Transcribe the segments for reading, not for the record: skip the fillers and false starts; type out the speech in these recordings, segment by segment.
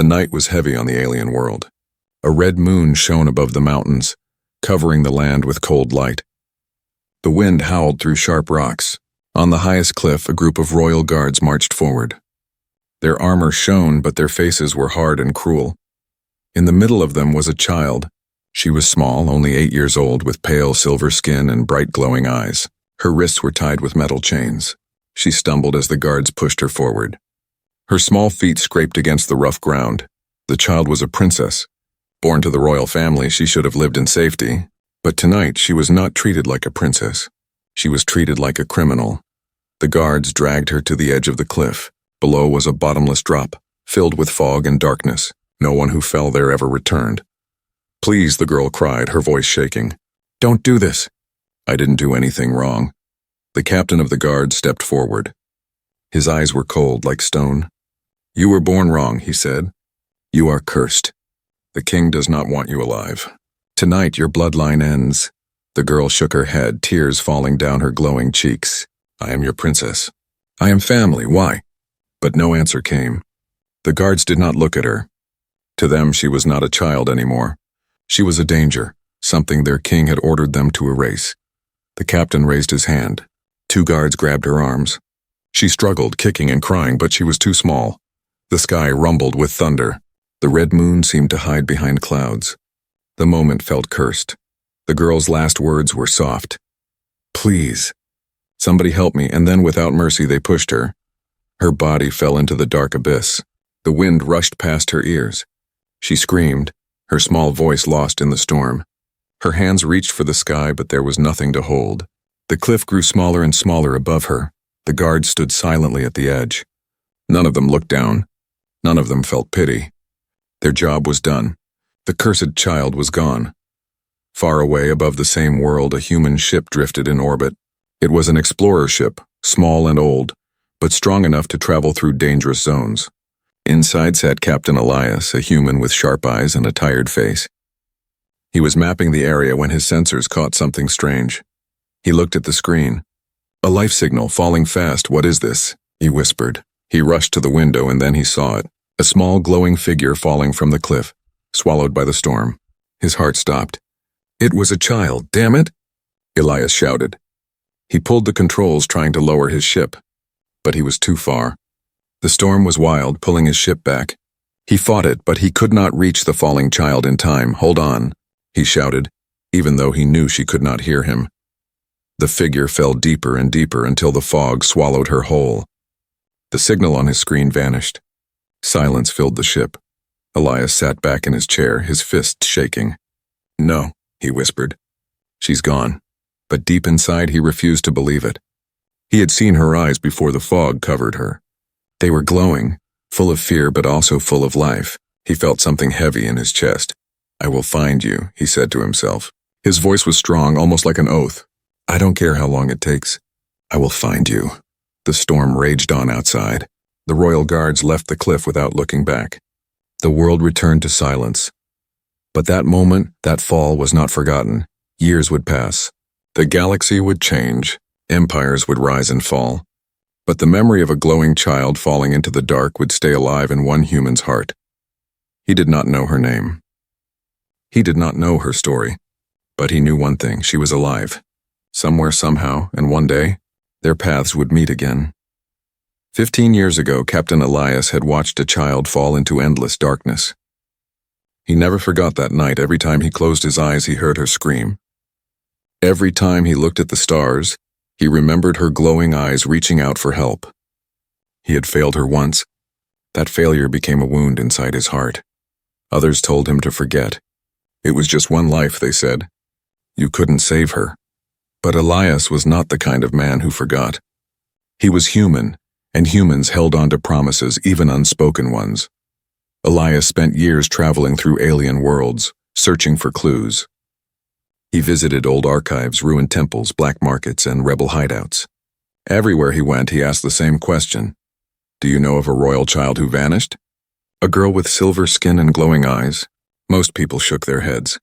The night was heavy on the alien world. A red moon shone above the mountains, covering the land with cold light. The wind howled through sharp rocks. On the highest cliff, a group of royal guards marched forward. Their armor shone, but their faces were hard and cruel. In the middle of them was a child. She was small, only 8 years old, with pale silver skin and bright glowing eyes. Her wrists were tied with metal chains. She stumbled as the guards pushed her forward. Her small feet scraped against the rough ground. The child was a princess. Born to the royal family, she should have lived in safety. But tonight, she was not treated like a princess. She was treated like a criminal. The guards dragged her to the edge of the cliff. Below was a bottomless drop, filled with fog and darkness. No one who fell there ever returned. "Please," the girl cried, her voice shaking. "Don't do this." "I didn't do anything wrong." The captain of the guard stepped forward. His eyes were cold like stone. "You were born wrong," he said. "You are cursed. The king does not want you alive. Tonight your bloodline ends." The girl shook her head, tears falling down her glowing cheeks. "I am your princess. I am family, why?" But no answer came. The guards did not look at her. To them, she was not a child anymore. She was a danger, something their king had ordered them to erase. The captain raised his hand. 2 guards grabbed her arms. She struggled, kicking and crying, but she was too small. The sky rumbled with thunder. The red moon seemed to hide behind clouds. The moment felt cursed. The girl's last words were soft. "Please. Somebody help me," and then without mercy they pushed her. Her body fell into the dark abyss. The wind rushed past her ears. She screamed, her small voice lost in the storm. Her hands reached for the sky, but there was nothing to hold. The cliff grew smaller and smaller above her. The guards stood silently at the edge. None of them looked down. None of them felt pity. Their job was done. The cursed child was gone. Far away above the same world, a human ship drifted in orbit. It was an explorer ship, small and old, but strong enough to travel through dangerous zones. Inside sat Captain Elias, a human with sharp eyes and a tired face. He was mapping the area when his sensors caught something strange. He looked at the screen. "A life signal, falling fast. What is this?" he whispered. He rushed to the window and then he saw it. A small glowing figure falling from the cliff, swallowed by the storm. His heart stopped. "It was a child, damn it!" Elias shouted. He pulled the controls, trying to lower his ship. But he was too far. The storm was wild, pulling his ship back. He fought it, but he could not reach the falling child in time. "Hold on," he shouted, even though he knew she could not hear him. The figure fell deeper and deeper until the fog swallowed her whole. The signal on his screen vanished. Silence filled the ship. Elias sat back in his chair, his fists shaking. "No," he whispered. "She's gone." But deep inside he refused to believe it. He had seen her eyes before the fog covered her. They were glowing, full of fear but also full of life. He felt something heavy in his chest. "I will find you," he said to himself. His voice was strong, almost like an oath. "I don't care how long it takes. I will find you." The storm raged on outside. The royal guards left the cliff without looking back. The world returned to silence. But that moment, that fall, was not forgotten. Years would pass. The galaxy would change. Empires would rise and fall. But the memory of a glowing child falling into the dark would stay alive in one human's heart. He did not know her name. He did not know her story. But he knew one thing: she was alive. Somewhere, somehow, and one day, their paths would meet again. 15 years ago, Captain Elias had watched a child fall into endless darkness. He never forgot that night. Every time he closed his eyes, he heard her scream. Every time he looked at the stars, he remembered her glowing eyes reaching out for help. He had failed her once. That failure became a wound inside his heart. Others told him to forget. It was just one life, they said. You couldn't save her. But Elias was not the kind of man who forgot. He was human, and humans held on to promises, even unspoken ones. Elias spent years traveling through alien worlds, searching for clues. He visited old archives, ruined temples, black markets, and rebel hideouts. Everywhere he went, he asked the same question. Do you know of a royal child who vanished? A girl with silver skin and glowing eyes? Most people shook their heads.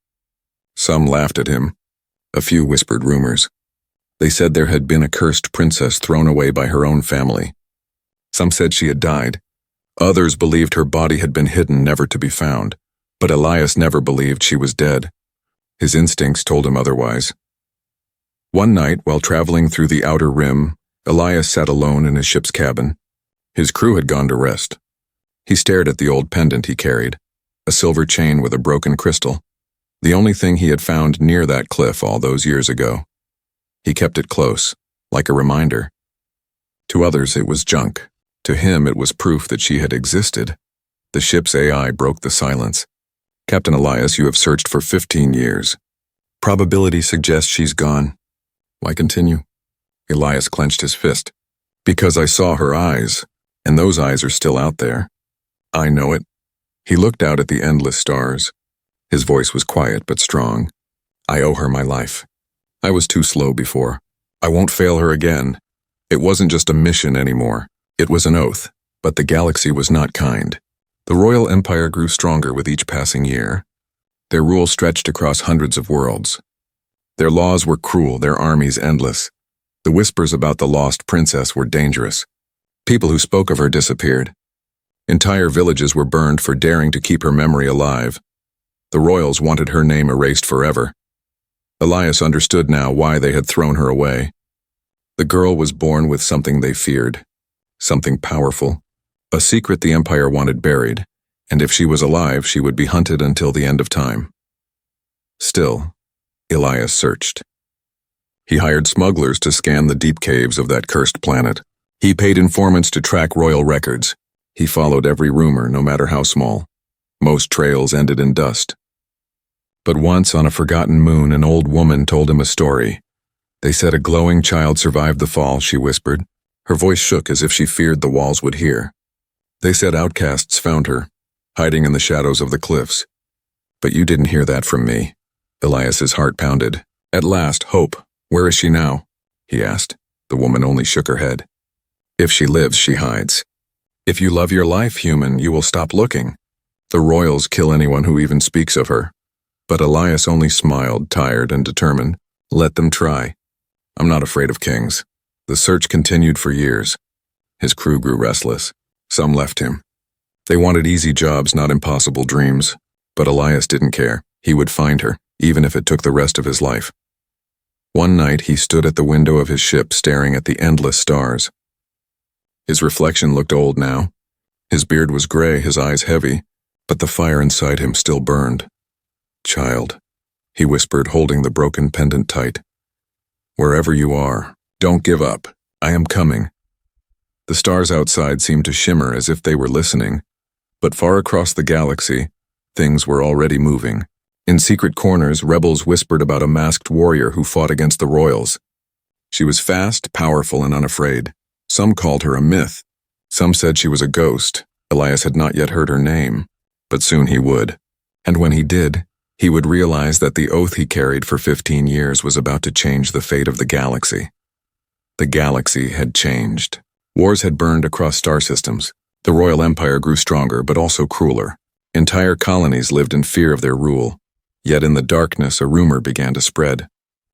Some laughed at him. A few whispered rumors. They said there had been a cursed princess thrown away by her own family. Some said she had died. Others believed her body had been hidden, never to be found, but Elias never believed she was dead. His instincts told him otherwise. One night, while traveling through the outer rim, Elias sat alone in his ship's cabin. His crew had gone to rest. He stared at the old pendant he carried, a silver chain with a broken crystal, the only thing he had found near that cliff all those years ago. He kept it close, like a reminder. To others it was junk. To him it was proof that she had existed. The ship's AI broke the silence. "Captain Elias, you have searched for 15 years. Probability suggests she's gone." "Why continue?" Elias clenched his fist. "Because I saw her eyes, and those eyes are still out there." "I know it." He looked out at the endless stars. His voice was quiet but strong. "I owe her my life. I was too slow before. I won't fail her again. It wasn't just a mission anymore. It was an oath, but the galaxy was not kind. The royal empire grew stronger with each passing year. Their rule stretched across hundreds of worlds. Their laws were cruel, their armies endless. The whispers about the lost princess were dangerous. People who spoke of her disappeared. Entire villages were burned for daring to keep her memory alive. The royals wanted her name erased forever. Elias understood now why they had thrown her away. The girl was born with something they feared, something powerful, a secret the empire wanted buried, and if she was alive, she would be hunted until the end of time. Still, Elias searched. He hired smugglers to scan the deep caves of that cursed planet. He paid informants to track royal records. He followed every rumor, no matter how small. Most trails ended in dust. But once, on a forgotten moon, an old woman told him a story. They said a glowing child survived the fall, she whispered. Her voice shook as if she feared the walls would hear. They said outcasts found her, hiding in the shadows of the cliffs. But you didn't hear that from me. Elias's heart pounded. At last, hope. Where is she now? He asked. The woman only shook her head. If she lives, she hides. If you love your life, human, you will stop looking. The royals kill anyone who even speaks of her. But Elias only smiled, tired and determined. Let them try. I'm not afraid of kings. The search continued for years. His crew grew restless. Some left him. They wanted easy jobs, not impossible dreams. But Elias didn't care. He would find her, even if it took the rest of his life. One night he stood at the window of his ship staring at the endless stars. His reflection looked old now. His beard was gray, his eyes heavy, but the fire inside him still burned. Child, he whispered, holding the broken pendant tight. Wherever you are, don't give up. I am coming. The stars outside seemed to shimmer as if they were listening, but far across the galaxy, things were already moving. In secret corners, rebels whispered about a masked warrior who fought against the royals. She was fast, powerful, and unafraid. Some called her a myth. Some said she was a ghost. Elias had not yet heard her name, but soon he would. And when he did, he would realize that the oath he carried for 15 years was about to change the fate of the galaxy. The galaxy had changed. Wars had burned across star systems. The royal empire grew stronger, but also crueler. Entire colonies lived in fear of their rule. Yet in the darkness, a rumor began to spread.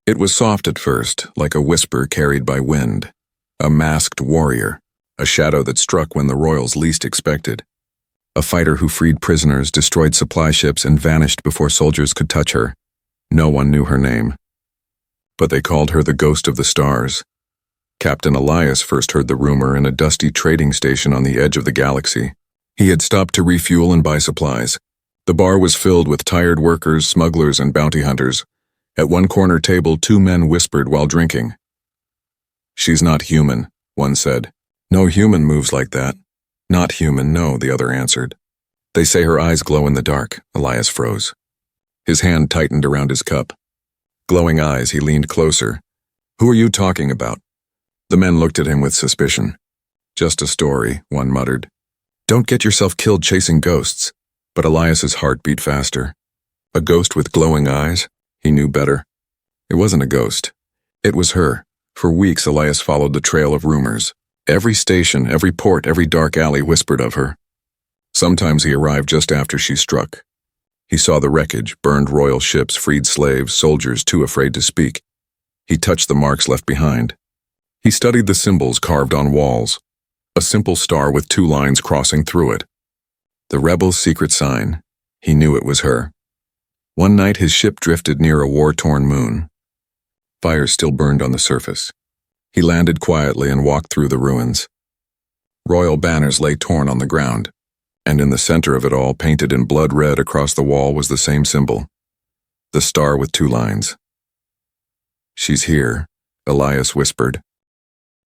It was soft at first, like a whisper carried by wind. A masked warrior, a shadow that struck when the royals least expected. A fighter who freed prisoners, destroyed supply ships, and vanished before soldiers could touch her. No one knew her name. But they called her the Ghost of the Stars. Captain Elias first heard the rumor in a dusty trading station on the edge of the galaxy. He had stopped to refuel and buy supplies. The bar was filled with tired workers, smugglers, and bounty hunters. At one corner table, two men whispered while drinking. She's not human, one said. No human moves like that. Not human, no, the other answered. They say her eyes glow in the dark. Elias froze. His hand tightened around his cup. Glowing eyes, he leaned closer. Who are you talking about? The men looked at him with suspicion. Just a story, one muttered. Don't get yourself killed chasing ghosts. But Elias's heart beat faster. A ghost with glowing eyes? He knew better. It wasn't a ghost. It was her. For weeks, Elias followed the trail of rumors. Every station, every port, every dark alley whispered of her. Sometimes he arrived just after she struck. He saw the wreckage, burned royal ships, freed slaves, soldiers too afraid to speak. He touched the marks left behind. He studied the symbols carved on walls. a simple star with two lines crossing through it. The rebel's secret sign. He knew it was her. One night his ship drifted near a war-torn moon. Fires still burned on the surface. He landed quietly and walked through the ruins. Royal banners lay torn on the ground, and in the center of it all, painted in blood red across the wall, was the same symbol. The star with two lines. "She's here," Elias whispered.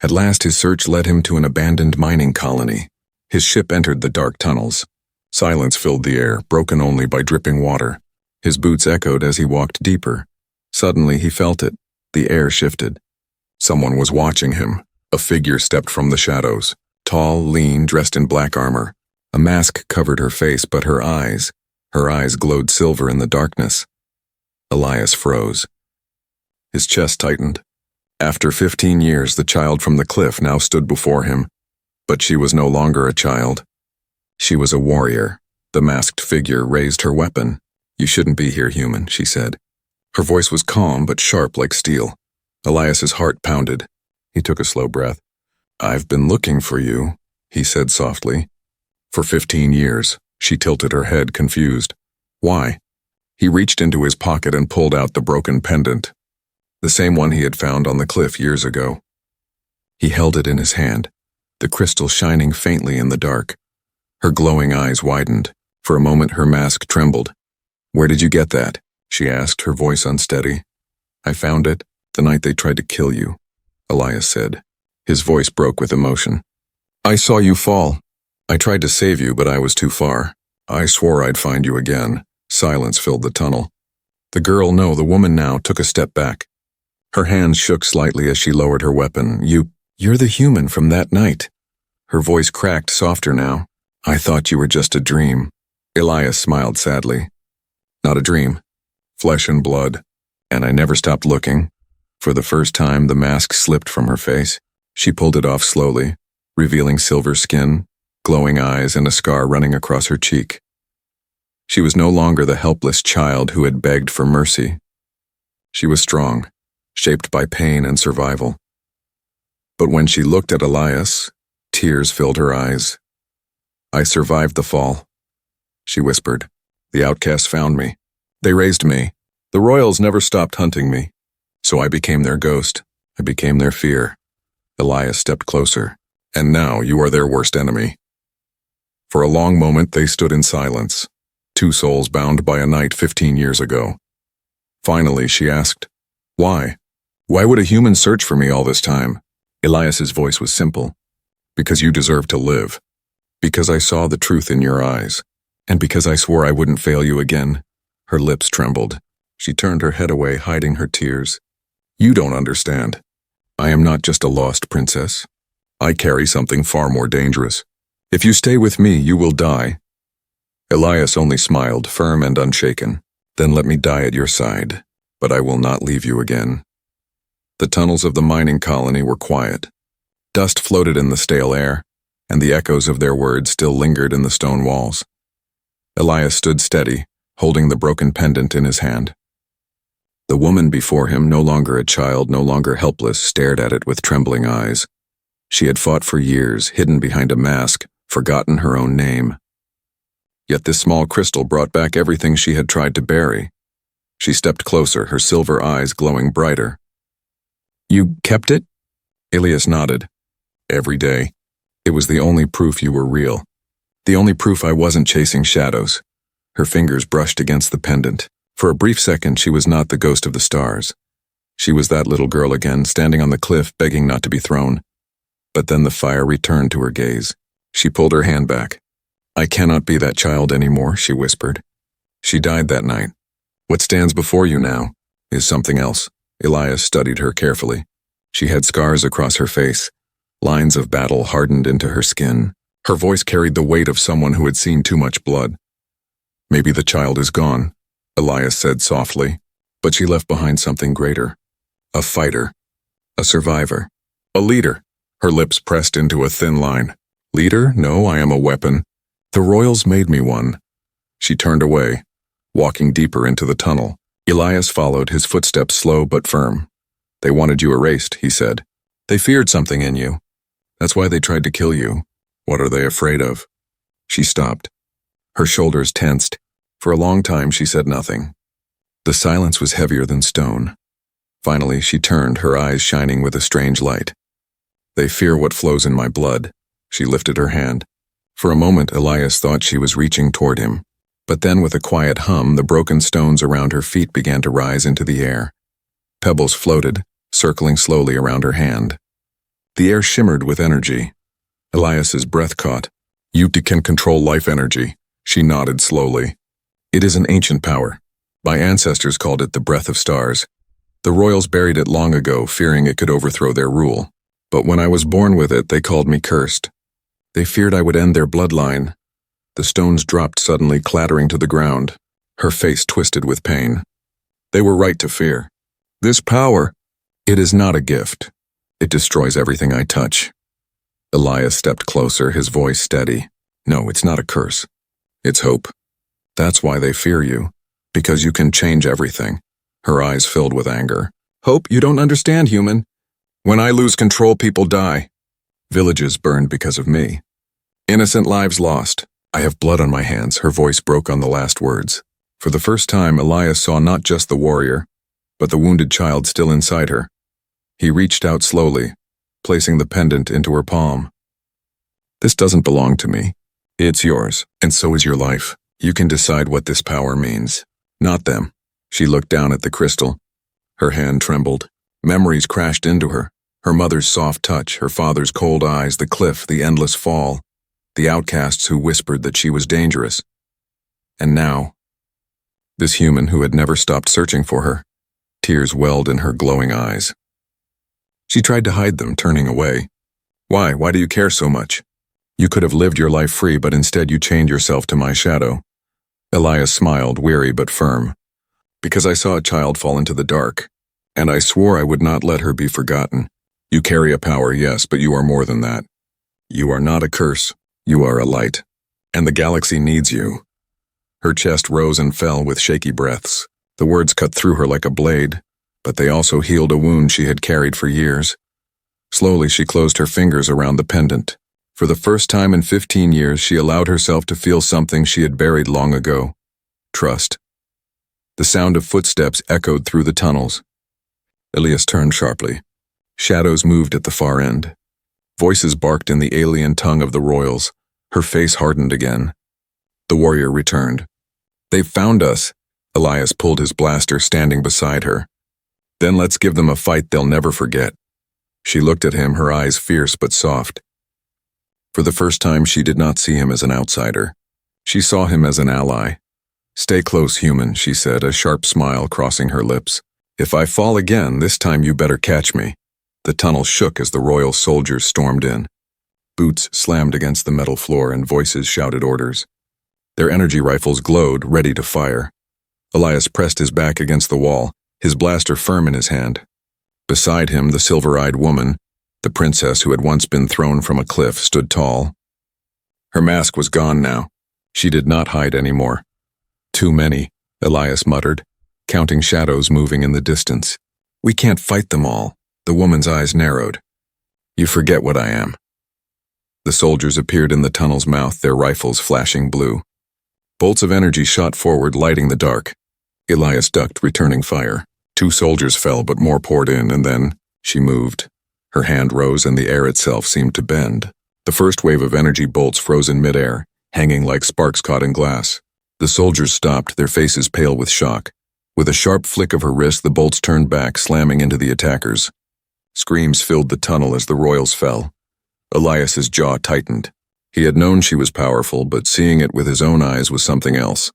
At last his search led him to an abandoned mining colony. His ship entered the dark tunnels. Silence filled the air, broken only by dripping water. His boots echoed as he walked deeper. Suddenly he felt it. The air shifted. Someone was watching him. A figure stepped from the shadows. Tall, lean, dressed in black armor. A mask covered her face, but her eyes glowed silver in the darkness. Elias froze. His chest tightened. After 15 years, the child from the cliff now stood before him. But she was no longer a child. She was a warrior. The masked figure raised her weapon. "You shouldn't be here, human," she said. Her voice was calm but sharp like steel. Elias's heart pounded. He took a slow breath. "I've been looking for you," he said softly. "For 15 years." She tilted her head, confused. "Why?" He reached into his pocket and pulled out the broken pendant. The same one he had found on the cliff years ago. He held it in his hand, the crystal shining faintly in the dark. Her glowing eyes widened. For a moment her mask trembled. "Where did you get that?" she asked, her voice unsteady. "I found it the night they tried to kill you," Elias said. His voice broke with emotion. "I saw you fall. I tried to save you, but I was too far. I swore I'd find you again." Silence filled the tunnel. The woman now took a step back. Her hands shook slightly as she lowered her weapon. You're the human from that night." Her voice cracked softer now. "I thought you were just a dream." Elias smiled sadly. "Not a dream. Flesh and blood. And I never stopped looking." For the first time, the mask slipped from her face. She pulled it off slowly, revealing silver skin, glowing eyes, and a scar running across her cheek. She was no longer the helpless child who had begged for mercy. She was strong, shaped by pain and survival. But when she looked at Elias, tears filled her eyes. "I survived the fall," she whispered. "The outcasts found me. They raised me. The royals never stopped hunting me. So I became their ghost. I became their fear." Elias stepped closer. "And now you are their worst enemy." For a long moment they stood in silence, two souls bound by a night 15 years ago. Finally she asked, "Why? Why would a human search for me all this time?" Elias's voice was simple. "Because you deserve to live. Because I saw the truth in your eyes. And because I swore I wouldn't fail you again." Her lips trembled. She turned her head away, hiding her tears. "You don't understand. I am not just a lost princess. I carry something far more dangerous. If you stay with me, you will die." Elias only smiled, firm and unshaken. "Then let me die at your side, but I will not leave you again." The tunnels of the mining colony were quiet. Dust floated in the stale air, and the echoes of their words still lingered in the stone walls. Elias stood steady, holding the broken pendant in his hand. The woman before him, no longer a child, no longer helpless, stared at it with trembling eyes. She had fought for years, hidden behind a mask, forgotten her own name. Yet this small crystal brought back everything she had tried to bury. She stepped closer, her silver eyes glowing brighter. "You kept it?" Elias nodded. "Every day. It was the only proof you were real. The only proof I wasn't chasing shadows." Her fingers brushed against the pendant. For a brief second, she was not the ghost of the stars. She was that little girl again, standing on the cliff, begging not to be thrown. But then the fire returned to her gaze. She pulled her hand back. "I cannot be that child anymore," she whispered. "She died that night. What stands before you now is something else." Elias studied her carefully. She had scars across her face, lines of battle hardened into her skin. Her voice carried the weight of someone who had seen too much blood. "Maybe the child is gone," Elias said softly, "but she left behind something greater. A fighter. A survivor. A leader." Her lips pressed into a thin line. "Leader? No, I am a weapon. The royals made me one." She turned away, walking deeper into the tunnel. Elias followed, his footsteps slow but firm. "They wanted you erased," he said. "They feared something in you. That's why they tried to kill you. What are they afraid of? She stopped. Her shoulders tensed. For a long time, she said nothing. The silence was heavier than stone. Finally, she turned, her eyes shining with a strange light. They fear what flows in my blood. She lifted her hand. For a moment, Elias thought she was reaching toward him. But then, with a quiet hum, the broken stones around her feet began to rise into the air. Pebbles floated, circling slowly around her hand. The air shimmered with energy. Elias's breath caught. You can control life energy. She nodded slowly. It is an ancient power. My ancestors called it the breath of stars. The royals buried it long ago, fearing it could overthrow their rule. But when I was born with it, they called me cursed. They feared I would end their bloodline. The stones dropped suddenly, clattering to the ground. Her face twisted with pain. They were right to fear. This power, it is not a gift. It destroys everything I touch. Elias stepped closer, his voice steady. No, it's not a curse. It's hope. That's why they fear you. Because you can change everything. Her eyes filled with anger. Hope, you don't understand, human. When I lose control, people die. Villages burned because of me. Innocent lives lost. I have blood on my hands. Her voice broke on the last words. For the first time, Elias saw not just the warrior, but the wounded child still inside her. He reached out slowly, placing the pendant into her palm. This doesn't belong to me. It's yours, and so is your life. You can decide what this power means. Not them. She looked down at the crystal. Her hand trembled. Memories crashed into her. Her mother's soft touch, her father's cold eyes, the cliff, the endless fall, the outcasts who whispered that she was dangerous. And now, this human who had never stopped searching for her. Tears welled in her glowing eyes. She tried to hide them, turning away. Why? Why do you care so much? You could have lived your life free, but instead you chained yourself to my shadow. Elias smiled, weary but firm. Because I saw a child fall into the dark, and I swore I would not let her be forgotten. You carry a power, yes, but you are more than that. You are not a curse. You are a light. And the galaxy needs you. Her chest rose and fell with shaky breaths. The words cut through her like a blade, but they also healed a wound she had carried for years. Slowly, she closed her fingers around the pendant. For the first time in 15 years, she allowed herself to feel something she had buried long ago. Trust. The sound of footsteps echoed through the tunnels. Elias turned sharply. Shadows moved at the far end. Voices barked in the alien tongue of the royals. Her face hardened again. The warrior returned. They've found us. Elias pulled his blaster, standing beside her. Then let's give them a fight they'll never forget. She looked at him, her eyes fierce but soft. For the first time, she did not see him as an outsider. She saw him as an ally. Stay close, human, she said, a sharp smile crossing her lips. If I fall again, this time you better catch me. The tunnel shook as the royal soldiers stormed in. Boots slammed against the metal floor and voices shouted orders. Their energy rifles glowed, ready to fire. Elias pressed his back against the wall, his blaster firm in his hand. Beside him, the silver-eyed woman, the princess who had once been thrown from a cliff, stood tall. Her mask was gone now. She did not hide anymore. Too many, Elias muttered, counting shadows moving in the distance. We can't fight them all. The woman's eyes narrowed. You forget what I am. The soldiers appeared in the tunnel's mouth, their rifles flashing blue. Bolts of energy shot forward, lighting the dark. Elias ducked, returning fire. 2 soldiers fell, but more poured in, and then she moved. Her hand rose and the air itself seemed to bend. The first wave of energy bolts froze in midair, hanging like sparks caught in glass. The soldiers stopped, their faces pale with shock. With a sharp flick of her wrist, the bolts turned back, slamming into the attackers. Screams filled the tunnel as the royals fell. Elias's jaw tightened. He had known she was powerful, but seeing it with his own eyes was something else.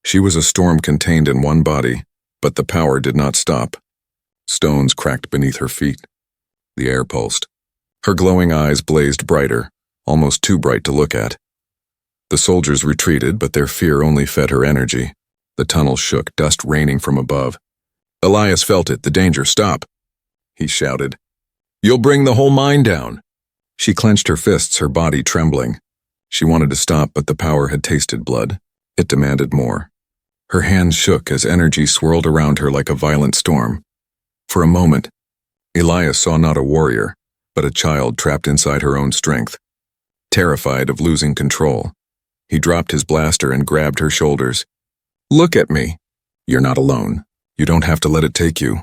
She was a storm contained in one body, but the power did not stop. Stones cracked beneath her feet. The air pulsed. Her glowing eyes blazed brighter, almost too bright to look at. The soldiers retreated, but their fear only fed her energy. The tunnel shook, dust raining from above. Elias felt it, the danger. Stop, he shouted. You'll bring the whole mine down. She clenched her fists, her body trembling. She wanted to stop, but the power had tasted blood. It demanded more. Her hands shook as energy swirled around her like a violent storm. For a moment, Elias saw not a warrior, but a child trapped inside her own strength, terrified of losing control. He dropped his blaster and grabbed her shoulders. "Look at me. You're not alone. You don't have to let it take you."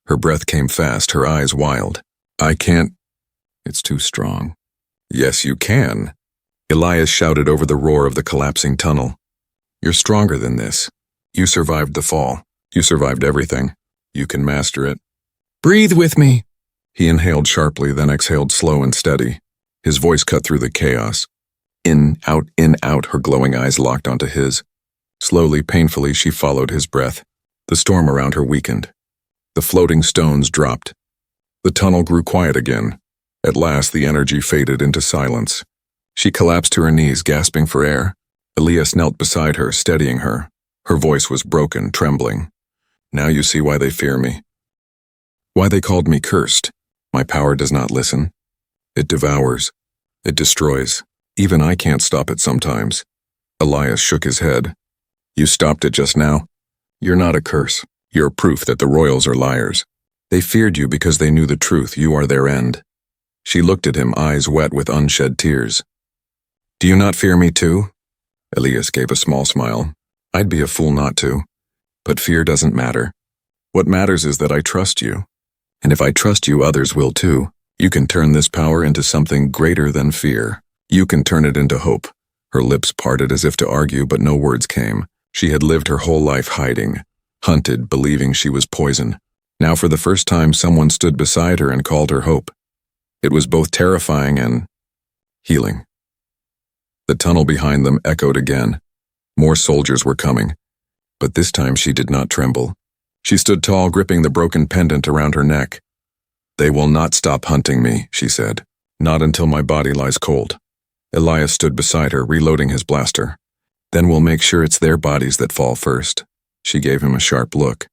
Her breath came fast, her eyes wild. "I can't. It's too strong." "Yes, you can." Elias shouted over the roar of the collapsing tunnel. "You're stronger than this. You survived the fall. You survived everything. You can master it." "Breathe with me." He inhaled sharply, then exhaled slow and steady. His voice cut through the chaos. In, out, her glowing eyes locked onto his. Slowly, painfully, she followed his breath. The storm around her weakened. The floating stones dropped. The tunnel grew quiet again. At last, the energy faded into silence. She collapsed to her knees, gasping for air. Elias knelt beside her, steadying her. Her voice was broken, trembling. "Now you see why they fear me. Why they called me cursed. My power does not listen. It devours. It destroys. Even I can't stop it sometimes." Elias shook his head. "You stopped it just now? You're not a curse. You're proof that the royals are liars. They feared you because they knew the truth. You are their end." She looked at him, eyes wet with unshed tears. "Do you not fear me too?" Elias gave a small smile. "I'd be a fool not to. But fear doesn't matter. What matters is that I trust you. And if I trust you, others will too. You can turn this power into something greater than fear. You can turn it into hope." Her lips parted as if to argue, but no words came. She had lived her whole life hiding, hunted, believing she was poison. Now for the first time, someone stood beside her and called her hope. It was both terrifying and healing. The tunnel behind them echoed again. More soldiers were coming. But this time she did not tremble. She stood tall, gripping the broken pendant around her neck. "They will not stop hunting me," she said. "Not until my body lies cold." Elias stood beside her, reloading his blaster. "Then we'll make sure it's their bodies that fall first." She gave him a sharp look.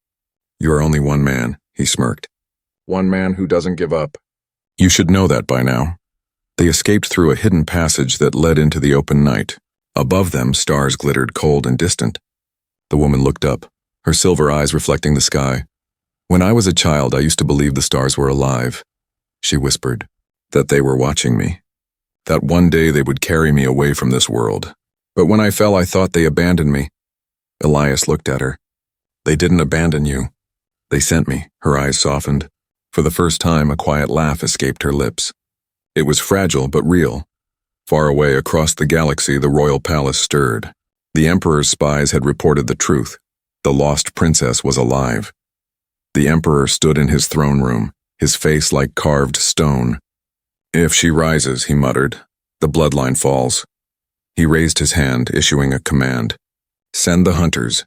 "You are only one man," he smirked. "One man who doesn't give up. You should know that by now." They escaped through a hidden passage that led into the open night. Above them, stars glittered cold and distant. The woman looked up, her silver eyes reflecting the sky. "When I was a child, I used to believe the stars were alive," she whispered, "that they were watching me, that one day they would carry me away from this world. But when I fell, I thought they abandoned me." Elias looked at her. "They didn't abandon you. They sent me." Her eyes softened. For the first time, a quiet laugh escaped her lips. It was fragile but real. Far away across the galaxy, the royal palace stirred. The emperor's spies had reported the truth. The lost princess was alive. The emperor stood in his throne room, his face like carved stone. "If she rises," he muttered, "the bloodline falls." He raised his hand, issuing a command. "Send the hunters.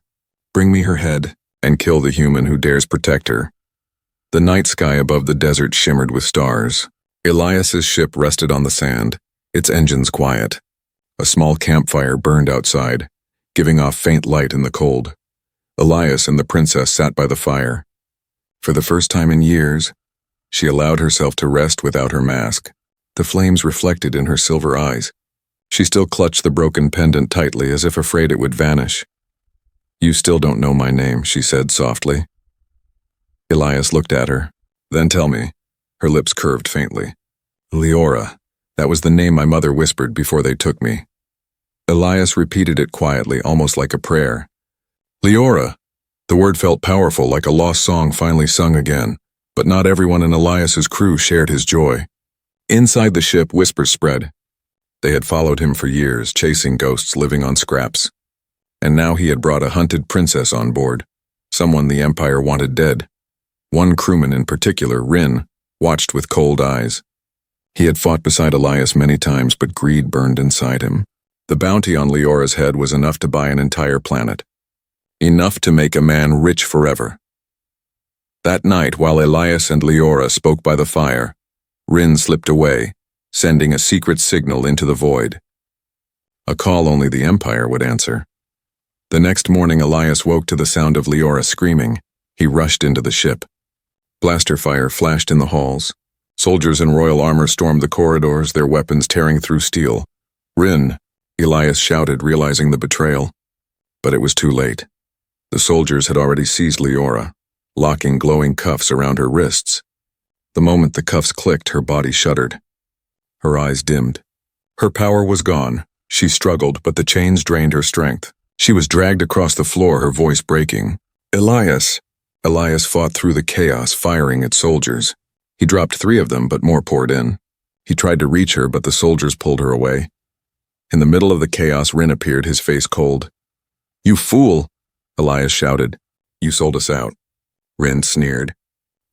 Bring me her head, and kill the human who dares protect her." The night sky above the desert shimmered with stars. Elias's ship rested on the sand, its engines quiet. A small campfire burned outside, giving off faint light in the cold. Elias and the princess sat by the fire. For the first time in years, she allowed herself to rest without her mask. The flames reflected in her silver eyes. She still clutched the broken pendant tightly, as if afraid it would vanish. "You still don't know my name," she said softly. Elias looked at her. "Then tell me." Her lips curved faintly. "Leora. That was the name my mother whispered before they took me." Elias repeated it quietly, almost like a prayer. "Leora." The word felt powerful, like a lost song finally sung again, but not everyone in Elias's crew shared his joy. Inside the ship, whispers spread. They had followed him for years, chasing ghosts living on scraps. And now he had brought a hunted princess on board, someone the Empire wanted dead. One crewman in particular, Rin, watched with cold eyes. He had fought beside Elias many times, but greed burned inside him. The bounty on Leora's head was enough to buy an entire planet. Enough to make a man rich forever. That night, while Elias and Leora spoke by the fire, Rin slipped away, sending a secret signal into the void. A call only the Empire would answer. The next morning, Elias woke to the sound of Leora screaming. He rushed into the ship. Blaster fire flashed in the halls. Soldiers in royal armor stormed the corridors, their weapons tearing through steel. "Rin," Elias shouted, realizing the betrayal. But it was too late. The soldiers had already seized Leora, locking glowing cuffs around her wrists. The moment the cuffs clicked, her body shuddered. Her eyes dimmed. Her power was gone. She struggled, but the chains drained her strength. She was dragged across the floor, her voice breaking. Elias! Elias fought through the chaos, firing at soldiers. He dropped 3 of them, but more poured in. He tried to reach her, but the soldiers pulled her away. In the middle of the chaos, Rin appeared, his face cold. You fool! Elias shouted. You sold us out. Rin sneered.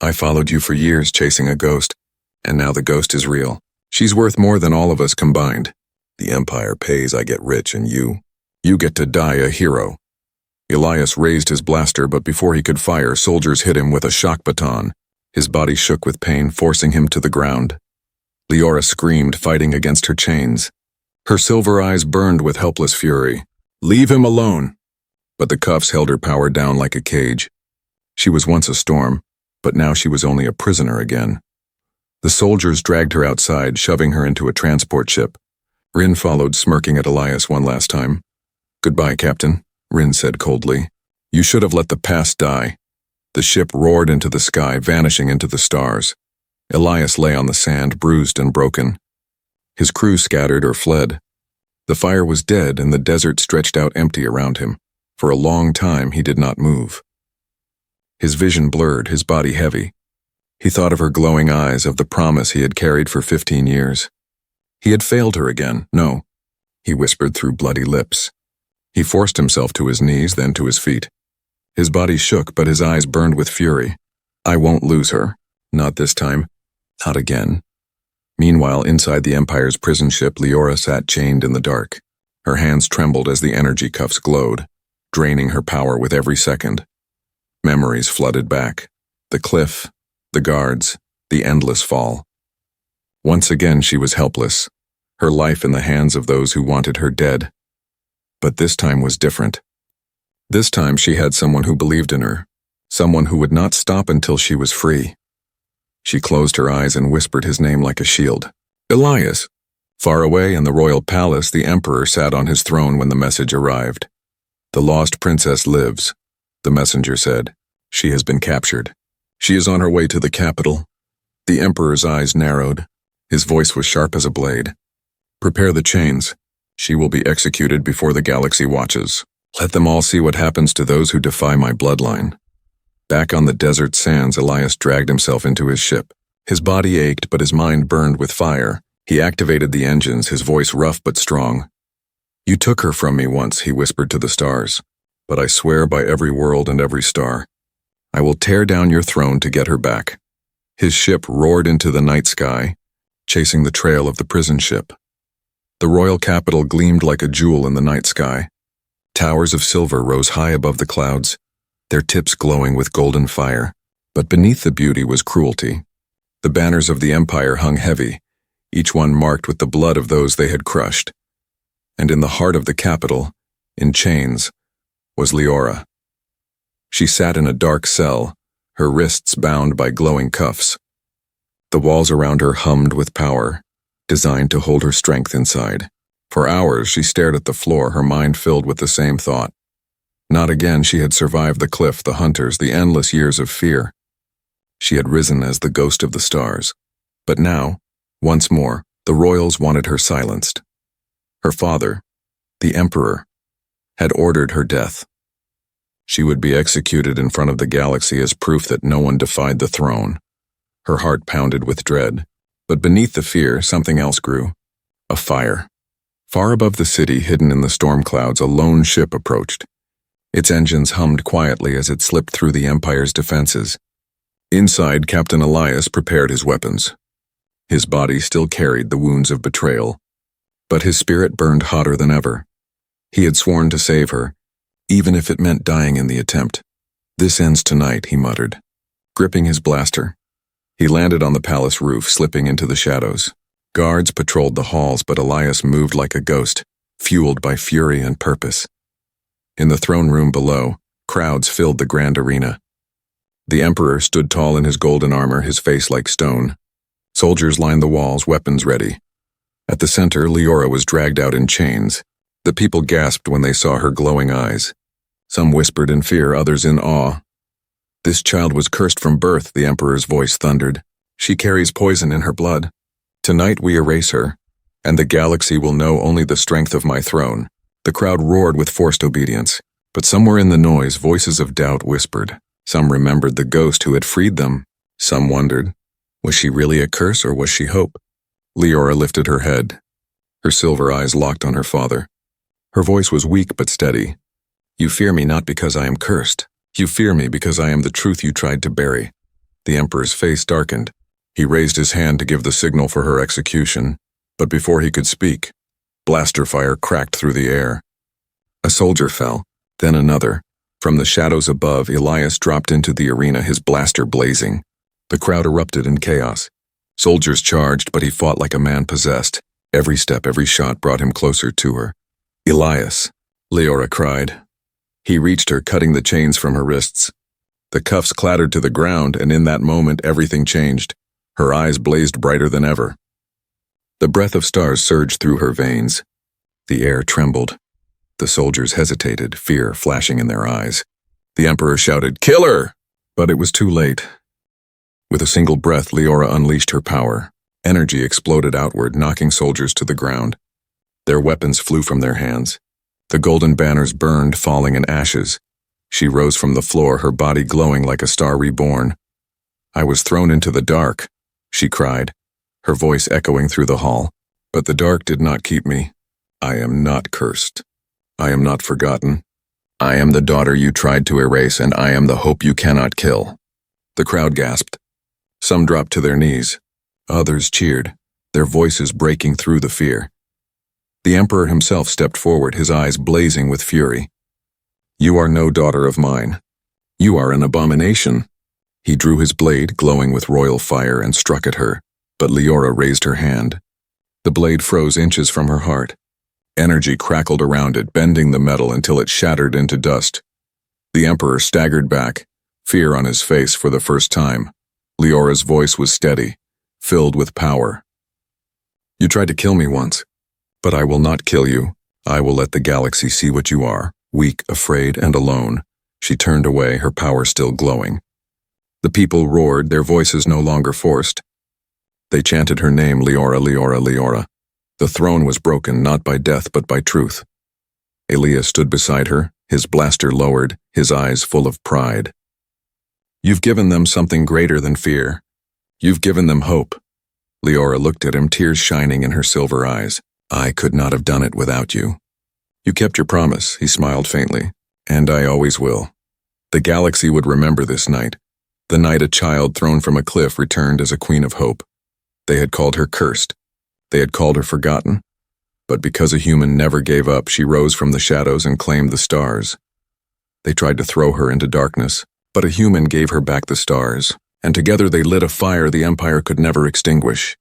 I followed you for years chasing a ghost, and now the ghost is real. She's worth more than all of us combined. The Empire pays, I get rich, and you get to die a hero. Elias raised his blaster, but before he could fire, soldiers hit him with a shock baton. His body shook with pain, forcing him to the ground. Leora screamed, fighting against her chains. Her silver eyes burned with helpless fury. Leave him alone! But the cuffs held her power down like a cage. She was once a storm, but now she was only a prisoner again. The soldiers dragged her outside, shoving her into a transport ship. Rin followed, smirking at Elias one last time. Goodbye, Captain, Rin said coldly. You should have let the past die. The ship roared into the sky, vanishing into the stars. Elias lay on the sand, bruised and broken. His crew scattered or fled. The fire was dead, and the desert stretched out empty around him. For a long time, he did not move. His vision blurred, his body heavy. He thought of her glowing eyes, of the promise he had carried for 15 years. He had failed her again. No, he whispered through bloody lips. He forced himself to his knees, then to his feet. His body shook, but his eyes burned with fury. I won't lose her. Not this time. Not again. Meanwhile, inside the Empire's prison ship, Leora sat chained in the dark. Her hands trembled as the energy cuffs glowed, draining her power with every second. Memories flooded back. The cliff, the guards, the endless fall. Once again she was helpless, her life in the hands of those who wanted her dead. But this time was different. This time she had someone who believed in her, someone who would not stop until she was free. She closed her eyes and whispered his name like a shield. Elias! Far away in the royal palace, the emperor sat on his throne when the message arrived. The lost princess lives, the messenger said. She has been captured. She is on her way to the capital. The emperor's eyes narrowed. His voice was sharp as a blade. Prepare the chains. She will be executed before the galaxy watches. Let them all see what happens to those who defy my bloodline. Back on the desert sands, Elias dragged himself into his ship. His body ached, but his mind burned with fire. He activated the engines, his voice rough but strong. You took her from me once, he whispered to the stars. But I swear by every world and every star, I will tear down your throne to get her back. His ship roared into the night sky, chasing the trail of the prison ship. The royal capital gleamed like a jewel in the night sky. Towers of silver rose high above the clouds, their tips glowing with golden fire. But beneath the beauty was cruelty. The banners of the empire hung heavy, each one marked with the blood of those they had crushed. And in the heart of the capital, in chains, was Leora. She sat in a dark cell, her wrists bound by glowing cuffs. The walls around her hummed with power, designed to hold her strength inside. For hours she stared at the floor, her mind filled with the same thought. Not again. She had survived the cliff, the hunters, the endless years of fear. She had risen as the ghost of the stars. But now, once more, the royals wanted her silenced. Her father, the emperor, had ordered her death. She would be executed in front of the galaxy as proof that no one defied the throne. Her heart pounded with dread. But beneath the fear, something else grew. A fire. Far above the city, hidden in the storm clouds, a lone ship approached. Its engines hummed quietly as it slipped through the Empire's defenses. Inside, Captain Elias prepared his weapons. His body still carried the wounds of betrayal, but his spirit burned hotter than ever. He had sworn to save her, even if it meant dying in the attempt. This ends tonight, he muttered. Gripping his blaster, he landed on the palace roof, slipping into the shadows. Guards patrolled the halls, but Elias moved like a ghost, fueled by fury and purpose. In the throne room below, crowds filled the grand arena. The emperor stood tall in his golden armor, his face like stone. Soldiers lined the walls, weapons ready. At the center, Leora was dragged out in chains. The people gasped when they saw her glowing eyes. Some whispered in fear, others in awe. This child was cursed from birth, the emperor's voice thundered. She carries poison in her blood. Tonight we erase her, and the galaxy will know only the strength of my throne." The crowd roared with forced obedience, but somewhere in the noise voices of doubt whispered. Some remembered the ghost who had freed them. Some wondered, was she really a curse or was she hope? Leora lifted her head. Her silver eyes locked on her father. Her voice was weak but steady. "You fear me not because I am cursed. You fear me because I am the truth you tried to bury." The Emperor's face darkened. He raised his hand to give the signal for her execution, but before he could speak, blaster fire cracked through the air. A soldier fell, then another. From the shadows above, Elias dropped into the arena, his blaster blazing. The crowd erupted in chaos. Soldiers charged, but he fought like a man possessed. Every step, every shot brought him closer to her. "Elias," Leora cried. He reached her, cutting the chains from her wrists. The cuffs clattered to the ground, and in that moment everything changed. Her eyes blazed brighter than ever. The breath of stars surged through her veins. The air trembled. The soldiers hesitated, fear flashing in their eyes. The Emperor shouted, "Kill her!" But it was too late. With a single breath, Leora unleashed her power. Energy exploded outward, knocking soldiers to the ground. Their weapons flew from their hands. The golden banners burned, falling in ashes. She rose from the floor, her body glowing like a star reborn. "I was thrown into the dark," she cried, her voice echoing through the hall. "But the dark did not keep me. I am not cursed. I am not forgotten. I am the daughter you tried to erase, and I am the hope you cannot kill." The crowd gasped. Some dropped to their knees. Others cheered, their voices breaking through the fear. The Emperor himself stepped forward, his eyes blazing with fury. "You are no daughter of mine. You are an abomination." He drew his blade, glowing with royal fire, and struck at her, but Leora raised her hand. The blade froze inches from her heart. Energy crackled around it, bending the metal until it shattered into dust. The Emperor staggered back, fear on his face for the first time. Leora's voice was steady, filled with power. "You tried to kill me once, but I will not kill you. I will let the galaxy see what you are, weak, afraid, and alone." She turned away, her power still glowing. The people roared, their voices no longer forced. They chanted her name, Leora, Leora, Leora. The throne was broken, not by death but by truth. Elias stood beside her, his blaster lowered, his eyes full of pride. "You've given them something greater than fear. You've given them hope." Leora looked at him, tears shining in her silver eyes. "I could not have done it without you." "You kept your promise," he smiled faintly, "and I always will." The galaxy would remember this night, the night a child thrown from a cliff returned as a queen of hope. They had called her cursed. They had called her forgotten. But because a human never gave up, she rose from the shadows and claimed the stars. They tried to throw her into darkness, but a human gave her back the stars, and together they lit a fire the Empire could never extinguish.